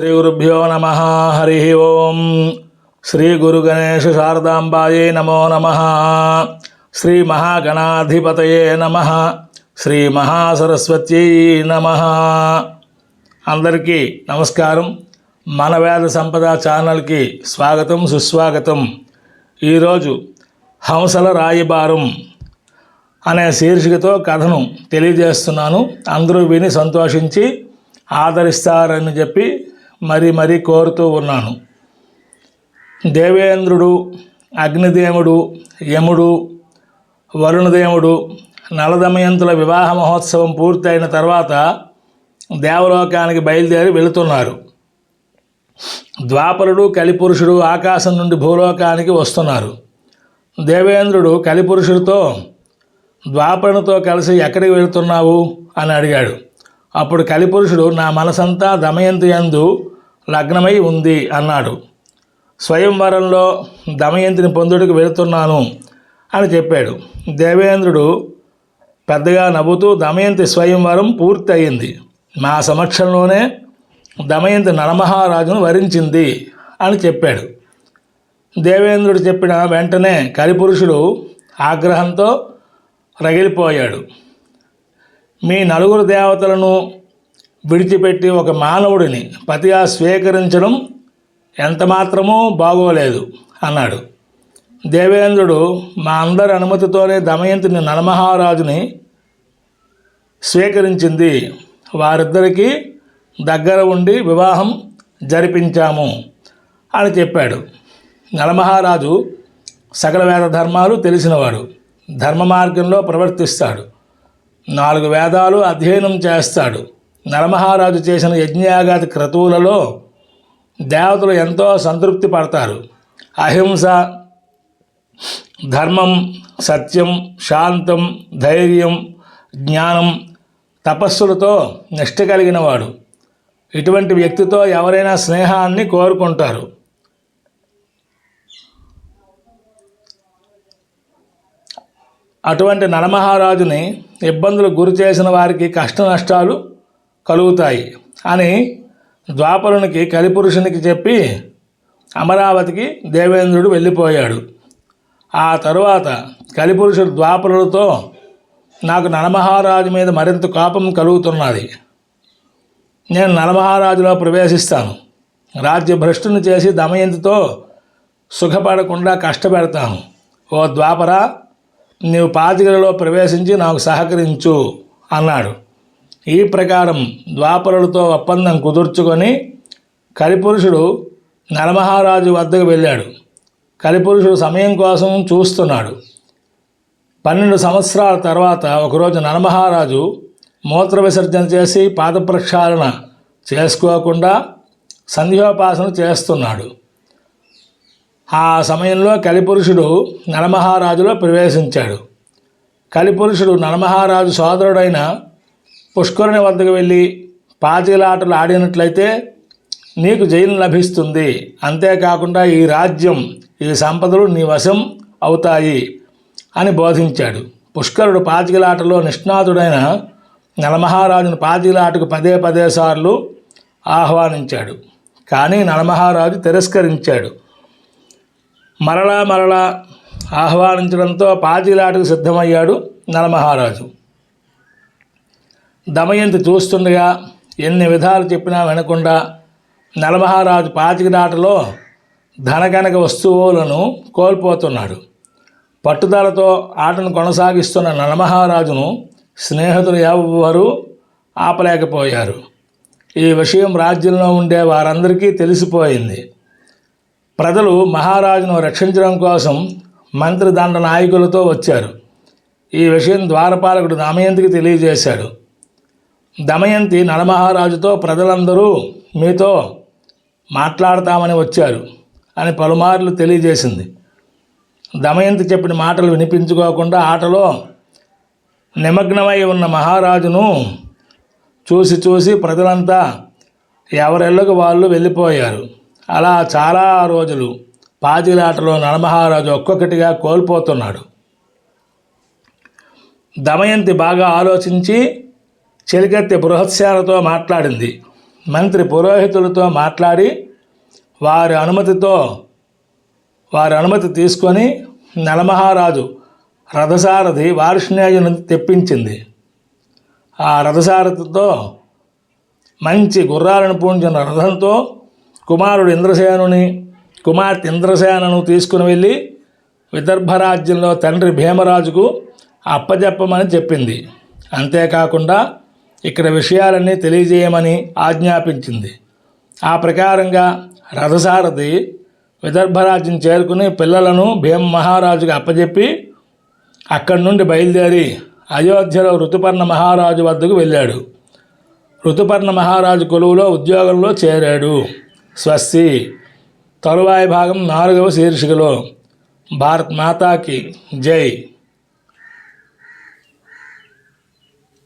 శ్రీ గురుభ్యో నమ. హరి ఓం. శ్రీ గురు గణేశ శారదాంబాయే నమో నమ. శ్రీ మహాగణాధిపతయే నమ. శ్రీ మహాసరస్వత్యై నమ. అందరికీ నమస్కారం. మన వేద సంపద ఛానల్కి స్వాగతం, సుస్వాగతం. ఈరోజు హంసల రాయబారం అనే శీర్షికతో కథను తెలియజేస్తున్నాను. అందరూ విని సంతోషించి ఆదరిస్తారని చెప్పి మరీ కోరుతూ ఉన్నాను. దేవేంద్రుడు, అగ్నిదేవుడు, యముడు, వరుణదేవుడు, నలదమయంతుల వివాహ మహోత్సవం పూర్తయిన తర్వాత దేవలోకానికి బయలుదేరి వెళుతున్నారు. ద్వాపరుడు, కలిపురుషుడు ఆకాశం నుండి భూలోకానికి వస్తున్నారు. దేవేంద్రుడు కలిపురుషుడితో, ద్వాపరునితో కలిసి ఎక్కడికి వెళుతున్నావు అని అడిగాడు. అప్పుడు కలిపురుషుడు, నా మనసంతా దమయంతి యందు లగ్నమై ఉంది అన్నాడు. స్వయంవరంలో దమయంతిని పొందుడికి వెళుతున్నాను అని చెప్పాడు. దేవేంద్రుడు పెద్దగా నవ్వుతూ, దమయంతి స్వయంవరం పూర్తి అయింది. మా సమక్షంలోనే దమయంతి నలమహారాజును వరించింది అని చెప్పాడు. దేవేంద్రుడు చెప్పిన వెంటనే కలిపురుషుడు ఆగ్రహంతో రగిలిపోయాడు. మీ నలుగురు దేవతలను విడిచిపెట్టి ఒక మానవుడిని పతిగా స్వీకరించడం ఎంతమాత్రమూ బాగోలేదు అన్నాడు. దేవేంద్రుడు, మా అందరి అనుమతితోనే దమయంతిని నలమహారాజుని స్వీకరించింది. వారిద్దరికీ దగ్గర ఉండి వివాహం జరిపించాము అని చెప్పాడు. నలమహారాజు సకల వేద ధర్మాలు తెలిసినవాడు. ధర్మ మార్గంలో ప్రవర్తిస్తాడు. 4 వేదాలు అధ్యయనం చేస్తాడు. నలమహారాజు చేసిన యజ్ఞయాగాది క్రతువులలో దేవతలు ఎంతో సంతృప్తి పడతారు. అహింస, ధర్మం, సత్యం, శాంతం, ధైర్యం, జ్ఞానం, తపస్సులతో నిష్ట కలిగినవాడు. ఇటువంటి వ్యక్తితో ఎవరైనా స్నేహాన్ని కోరుకుంటారు. అటువంటి నలమహారాజుని ఇబ్బందులకు గురి చేసిన వారికి కష్ట నష్టాలు కలుగుతాయి అని ద్వాపరునికి, కలిపురుషునికి చెప్పి అమరావతికి దేవేంద్రుడు వెళ్ళిపోయాడు. ఆ తరువాత కలిపురుషుడు ద్వాపరులతో, నాకు నలమహారాజు మీద మరింత కోపం కలుగుతున్నది. నేను నలమహారాజులో ప్రవేశిస్తాను. రాజ్యభ్రష్టుని చేసి దమయంతితో సుఖపడకుండా కష్టపెడతాను. ఓ ద్వాపర, నీవు పాతికలలో ప్రవేశించి నాకు సహకరించు అన్నాడు. ఈ ప్రకారం ద్వాపరులతో ఒప్పందం కుదుర్చుకొని కలిపురుషుడు నలమహారాజు వద్దకు వెళ్ళాడు. కలిపురుషుడు సమయం కోసం చూస్తున్నాడు. 12 సంవత్సరాల తర్వాత ఒకరోజు నలమహారాజు మూత్ర విసర్జన చేసి పాద ప్రక్షాళన చేసుకోకుండా సంధ్యోపాసన చేస్తున్నాడు. ఆ సమయంలో కలిపురుషుడు నలమహారాజులో ప్రవేశించాడు. కలిపురుషుడు నలమహారాజు సోదరుడైన పుష్కరుని వద్దకు వెళ్ళి, పాచికలాటలు ఆడినట్లయితే నీకు జైలు లభిస్తుంది. అంతేకాకుండా ఈ రాజ్యం, ఈ సంపదలు నీ వశం అవుతాయి అని బోధించాడు. పుష్కరుడు పాచికలాటలో నిష్ణాతుడైన నలమహారాజును పాచికలాటకు పదే సార్లు ఆహ్వానించాడు. కానీ నలమహారాజు తిరస్కరించాడు. మరలా ఆహ్వానించడంతో పాచికలాటకు సిద్ధమయ్యాడు నలమహారాజు. దమయంతి చూస్తుండగా ఎన్ని విధాలు చెప్పినా వినకుండా నలమహారాజు పాచికలాటలో ధనకనక వస్తువులను కోల్పోతున్నాడు. పట్టుదలతో ఆటను కొనసాగిస్తున్న నలమహారాజును స్నేహితులు ఎవ్వరూ ఆపలేకపోయారు. ఈ విషయం రాజ్యంలో ఉండే వారందరికీ తెలిసిపోయింది. ప్రజలు మహారాజును రక్షించడం కోసం మంత్రిదండ నాయకులతో వచ్చారు. ఈ విషయం ద్వారపాలకుడు దమయంతికి తెలియజేశాడు. దమయంతి నలమహారాజుతో, ప్రజలందరూ మీతో మాట్లాడతామని వచ్చారు అని పలుమార్లు తెలియజేసింది. దమయంతి చెప్పిన మాటలు వినిపించుకోకుండా ఆటలో నిమగ్నమై ఉన్న మహారాజును చూసి ప్రజలంతా ఎవరెళ్ళకు వాళ్ళు వెళ్ళిపోయారు. అలా చాలా రోజులు పాచికలాటలో నలమహారాజు ఒక్కొక్కటిగా కోల్పోతున్నాడు. దమయంతి బాగా ఆలోచించి చెలికెత్తి బృహత్సేనతో మాట్లాడింది. మంత్రి పురోహితులతో మాట్లాడి వారి అనుమతి తీసుకొని నలమహారాజు రథసారథి వార్ష్ణేయుని తెప్పించింది. ఆ రథసారథితో మంచి గుర్రాలను పూంచిన రథంతో కుమార్తె ఇంద్రసేనను తీసుకుని వెళ్ళి విదర్భరాజ్యంలో తండ్రి భీమరాజుకు అప్పజెప్పమని చెప్పింది. అంతేకాకుండా ఇక్కడ విషయాలన్నీ తెలియజేయమని ఆజ్ఞాపించింది. ఆ ప్రకారంగా రథసారథి విదర్భరాజ్యం చేరుకుని పిల్లలను భీమ మహారాజుకు అప్పజెప్పి అక్కడి నుండి బయలుదేరి అయోధ్యలో ఋతుపర్ణ మహారాజు వద్దకు వెళ్ళాడు. ఋతుపర్ణ మహారాజు కొలువులో ఉద్యోగంలో చేరాడు. స్వస్తి. తరువాయి భాగం 4వ శీర్షికలో. భారత్ మాతాకి జై.